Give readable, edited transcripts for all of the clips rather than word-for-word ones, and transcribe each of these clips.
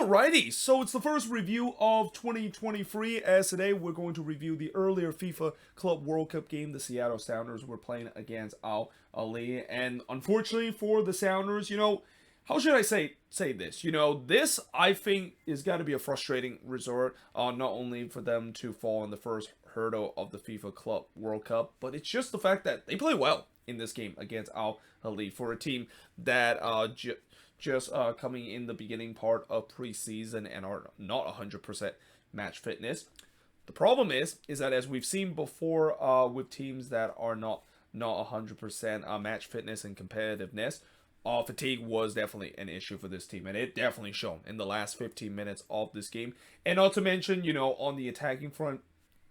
Alrighty, so it's the first review of 2023, as today we're going to review the earlier FIFA Club World Cup game. The Seattle Sounders were playing against Al Ahly, and unfortunately for the Sounders, how should I say this? This I think is got to be a frustrating resort, not only for them to fall in the first hurdle of the FIFA Club World Cup, but it's just the fact that they play well in this game against Al Ahly for a team that just coming in the beginning part of preseason and are not 100% match fitness. The problem is that as we've seen before with teams that are not 100% match fitness and competitiveness, fatigue was definitely an issue for this team, and it definitely shown in the last 15 minutes of this game. And not to mention, on the attacking front,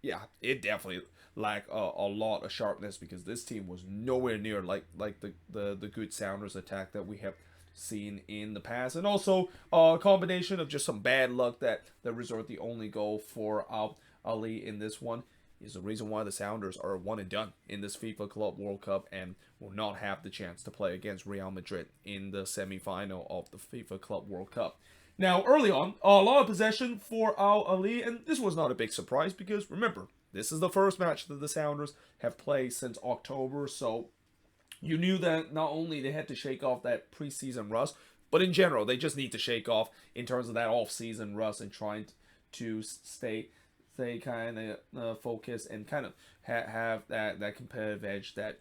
yeah, it definitely lacked a lot of sharpness, because this team was nowhere near like the good Sounders attack that we have seen in the past. And also a combination of just some bad luck that result the only goal for Al Ahly in this one is the reason why the Sounders are one and done in this FIFA Club World Cup and will not have the chance to play against Real Madrid in the semi-final of the FIFA Club World Cup. Now, early on, a lot of possession for Al Ahly, and this was not a big surprise because, remember, this is the first match that the Sounders have played since October, so you knew that not only they had to shake off that preseason rust, but in general, they just need to shake off in terms of that off-season rust and trying to stay kind of focused and kind of have that competitive edge that,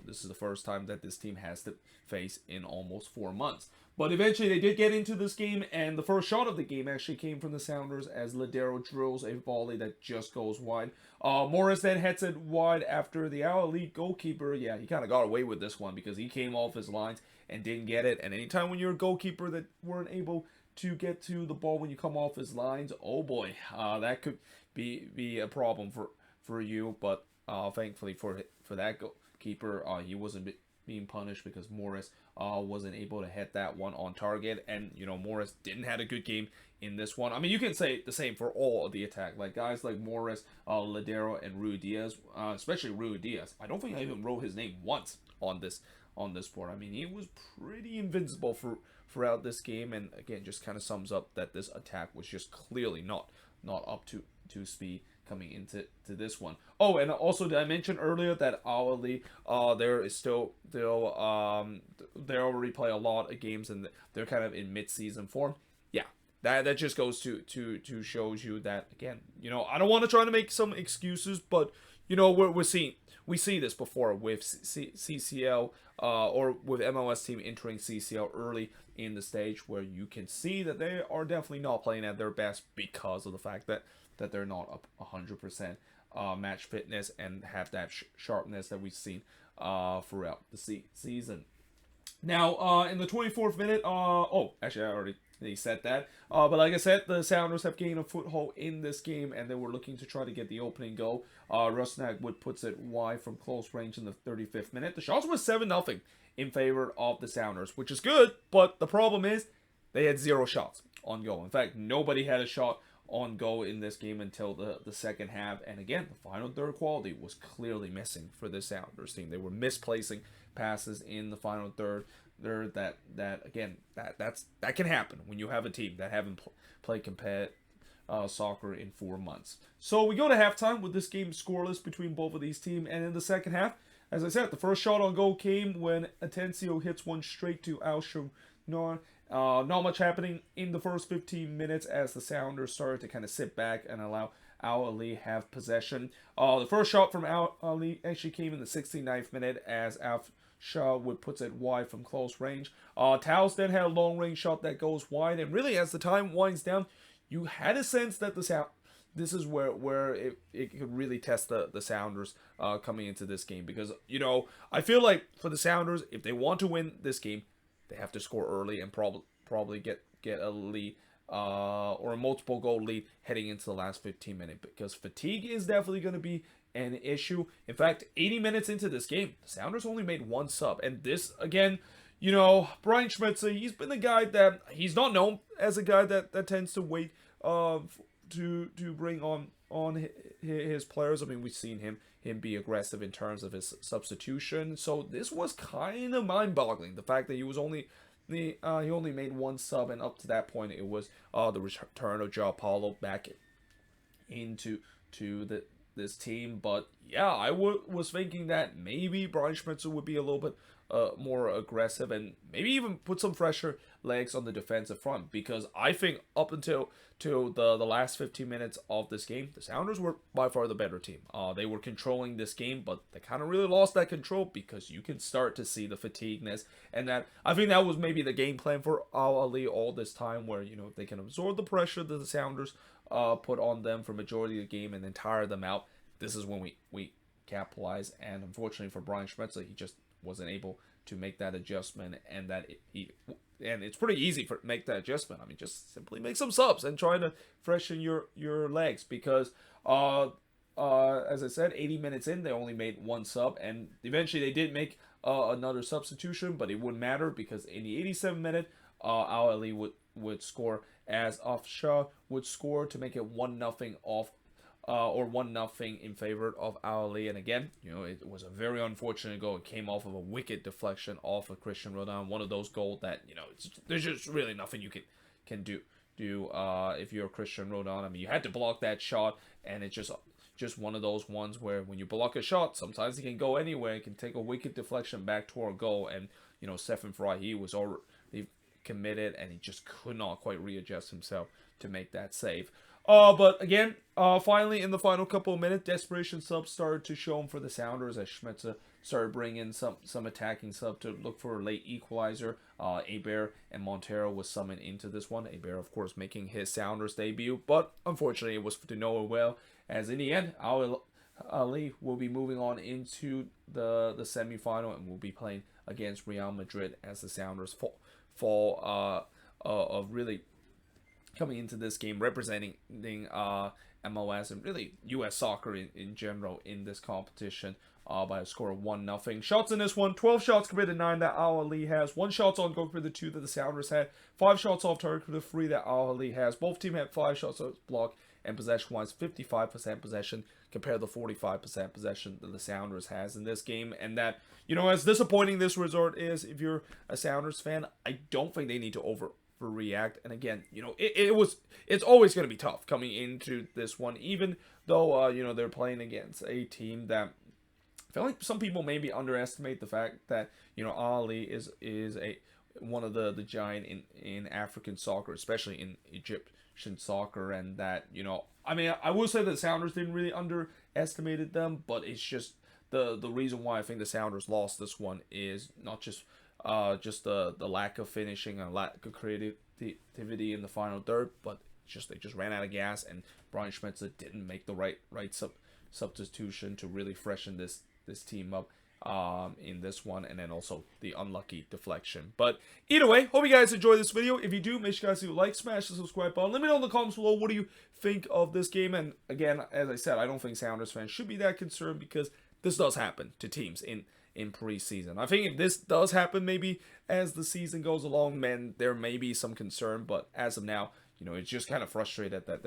this is the first time that this team has to face in almost 4 months. But eventually they did get into this game, and the first shot of the game actually came from the Sounders as Ladero drills a volley that just goes wide. Morris then heads it wide after the Al Ahly goalkeeper. Yeah, he kind of got away with this one because he came off his lines and didn't get it. And anytime when you're a goalkeeper that weren't able to get to the ball when you come off his lines, oh boy, that could be a problem for you. But thankfully for that goalkeeper, he wasn't being punished because Morris wasn't able to hit that one on target. And Morris didn't have a good game in this one. I mean, you can say the same for all of the attack, like guys like Morris, Ladero, and Ruidíaz, especially Ruidíaz. I don't think I even wrote his name once on this board. I mean, he was pretty invincible throughout this game, and again, just kind of sums up that this attack was just clearly not up to speed coming into this one. Oh, and also did I mention earlier that Al Ahly, there is still they already play a lot of games and they're kind of in mid-season form. Yeah, that just goes to shows you that, again, I don't want to try to make some excuses, but we see this before with CCL or with MLS team entering CCL early in the stage, where you can see that they are definitely not playing at their best because of the fact that they're not up 100% match fitness and have that sharpness that we've seen throughout the season. Now, in the 24th minute, actually, I already said that. But like I said, the Sounders have gained a foothold in this game, and they were looking to try to get the opening goal. Rusnagwood puts it wide from close range in the 35th minute. The shots was 7-0 in favor of the Sounders, which is good, but the problem is they had 0 shots on goal. In fact, nobody had a shot on goal in this game until the second half. And again, the final third quality was clearly missing for the Sounders team. They were misplacing passes in the final third. That can happen when you have a team that haven't played competitive soccer in 4 months. So we go to halftime with this game scoreless between both of these teams. And in the second half, as I said, the first shot on goal came when Atencio hits one straight to Al Ahly. Not much happening in the first 15 minutes as the Sounders started to kind of sit back and allow Al Ahly have possession. The first shot from Al Ahly actually came in the 69th minute as Shawwood puts it wide from close range. Taos then had a long range shot that goes wide, and really as the time winds down, you had a sense that this is where it could really test the Sounders coming into this game, because I feel like for the Sounders, if they want to win this game, they have to score early and probably get a lead or a multiple goal lead heading into the last 15 minutes, because fatigue is definitely going to be an issue. In fact, 80 minutes into this game, the Sounders only made 1 sub, and this again, Brian Schmitzer, he's been a guy that he's not known as a guy that tends to wait to bring on his players. I mean, we've seen him be aggressive in terms of his substitution. So this was kind of mind-boggling, the fact that he was only he only made one sub, and up to that point, it was the return of Joao Paulo back into this team. But yeah, I was thinking that maybe Brian Schmetzer would be a little bit more aggressive and maybe even put some fresher legs on the defensive front, because I think up until the last 15 minutes of this game, the Sounders were by far the better team. They were controlling this game, but they kind of really lost that control, because you can start to see the fatigueness, and that I think that was maybe the game plan for Al Ahly all this time, where if they can absorb the pressure that the Sounders put on them for majority of the game and then tire them out, this is when we capitalize. And unfortunately for Brian Schmetzer, he just wasn't able to make that adjustment, and and it's pretty easy to make that adjustment. I mean, just simply make some subs and try to freshen your legs, because as I said, 80 minutes in, they only made one sub, and eventually they did make another substitution, but it wouldn't matter, because in the 87th minute, Al Ahly would score, as Afshar would score to make it 1-0 off, or 1-0 in favor of Al Ahly. And again, it was a very unfortunate goal. It came off of a wicked deflection off of Christian Roldan. One of those goals that there's just really nothing you can do if you're Christian Roldan. I mean, you had to block that shot, and it's just one of those ones where when you block a shot, sometimes it can go anywhere. It can take a wicked deflection back toward goal, and Stefan Fry, was already committed, and he just could not quite readjust himself to make that save. But again, finally in the final couple of minutes, desperation subs started to show him for the Sounders, as Schmetzer started bringing some attacking sub to look for a late equalizer. Hebert and Montero was summoned into this one. Hebert, of course, making his Sounders debut, but unfortunately it was to no avail, as in the end, Al Ahly will be moving on into the semifinal and will be playing against Real Madrid, as the Sounders fall really coming into this game representing MLS and really U.S. soccer in general in this competition by a score of 1-0. Shots in this one, 12 shots committed, 9 that Al Ahly has. 1 shots on goal for the 2 that the Sounders had. 5 shots off target for the 3 that Al Ahly has. Both teams had 5 shots off block, and possession-wise, 55% possession compared to 45% possession that the Sounders has in this game. And that, as disappointing this result is, if you're a Sounders fan, I don't think they need to overreact. And again, it's always going to be tough coming into this one, even though they're playing against a team that I feel like some people maybe underestimate the fact that Al Ahly is one of the giant in African soccer, especially in Egyptian soccer, and that I mean, I will say that the Sounders didn't really underestimated them, but it's just the reason why I think the Sounders lost this one is not just the lack of finishing and lack of creativity in the final third, but they just ran out of gas, and Brian Schmetzer didn't make the right substitution to really freshen this team up in this one, and then also the unlucky deflection. But either way, hope you guys enjoy this video. If you do, make sure you guys do like, smash the subscribe button. Let me know in the comments below, what do you think of this game? And again, as I said, I don't think Sounders fans should be that concerned, because this does happen to teams in preseason. I think if this does happen maybe as the season goes along, man, there may be some concern, but as of now, it's just kind of frustrated that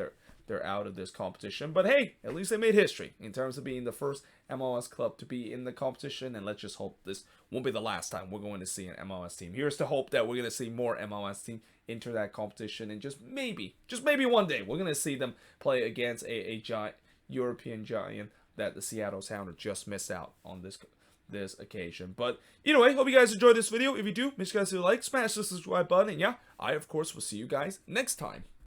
they're out of this competition. But hey, at least they made history in terms of being the first MLS club to be in the competition, and let's just hope this won't be the last time we're going to see an MLS team. Here's to hope that we're going to see more MLS teams enter that competition, and just maybe one day we're going to see them play against a giant European giant that the Seattle Sounders just missed out on this occasion. But either way, hope you guys enjoyed this video. If you do, make sure you guys do like, smash the subscribe button, and yeah, I of course will see you guys next time.